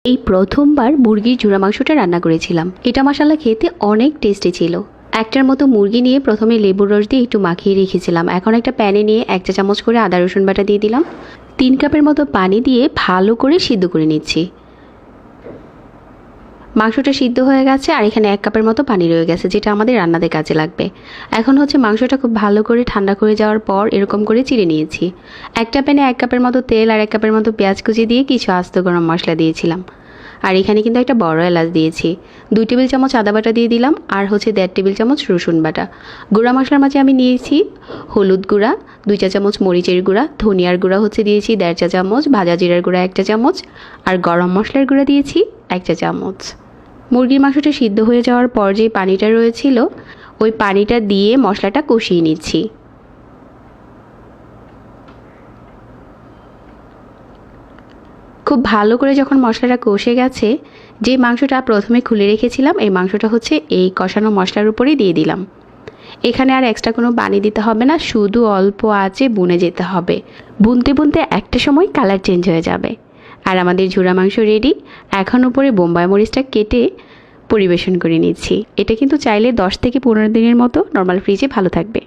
এই প্রথমবার মুরগির ঝুরা মাংসটা রান্না করেছিলাম। এটা মাশাআল্লাহ খেতে অনেক টেস্টি ছিল। একটার মতো মুরগি নিয়ে প্রথমে লেবুর রস দিয়ে একটু মাখিয়ে রেখেছিলাম। এখন একটা প্যানে নিয়ে 1 চা চামচ করে আদা রসুন বাটা দিয়ে দিলাম। 3 কাপের মতো পানি দিয়ে ভালো করে সিদ্ধ করে নিচ্ছি। মাংসটা সিদ্ধ হয়ে গেছে আর এখানে 1 কাপের মতো পানি রয়ে গেছে, যেটা আমাদের রান্নাতে কাজে লাগবে। এখন মাংসটা খুব ভালো করে ঠান্ডা করে যাওয়ার পর এরকম করে চিড়ে নিয়েছি। একটা প্যানে 1 কাপের মতো তেল আর 1 কাপের মতো পেঁয়াজ কুচি দিয়ে কিছু আস্ত গরম মশলা দিয়েছিলাম। আর এখানে কিন্তু একটা বড় এলাচ দিয়েছি। 2 টেবিল চামচ আদা বাটা দিয়ে দিলাম আর 1.5 টেবিল চামচ রসুন বাটা। গুঁড়া মশলার মাঝে আমি নিয়েছি হলুদ গুঁড়া 2 চা চামচ, মরিচের গুঁড়া, ধনিয়ার গুঁড়া দিয়েছি 1.5 চা চামচ, ভাজা জিরার গুঁড়া 1 চা চামচ আর গরম মশলার গুঁড়া দিয়েছি 1 চা চামচ। মুরগির মাংসটা সিদ্ধ হয়ে যাওয়ার পর যে পানিটা রয়েছিল ওই পানিটা দিয়ে মশলাটা কষিয়ে নিচ্ছি। খুব ভালো করে যখন মশলাটা কষে গেছে, যে মাংসটা প্রথমে খুলে রেখেছিলাম এই মাংসটা এই কষানো মশলার উপরেই দিয়ে দিলাম। এখানে আর এক্সট্রা কোনো পানি দিতে হবে না, শুধু অল্প আঁচে ভুনে যেতে হবে। ভুনতে ভুনতে একটা সময় কালার চেঞ্জ হয়ে যাবে আর আমাদের ঝুরা মাংস রেডি। এখন উপরে বোম্বাই মরিচটা কেটে পরিবেশন করে নিচ্ছি। এটা কিন্তু চাইলে 10 থেকে 15 দিনের মতো নর্মাল ফ্রিজে ভালো থাকবে।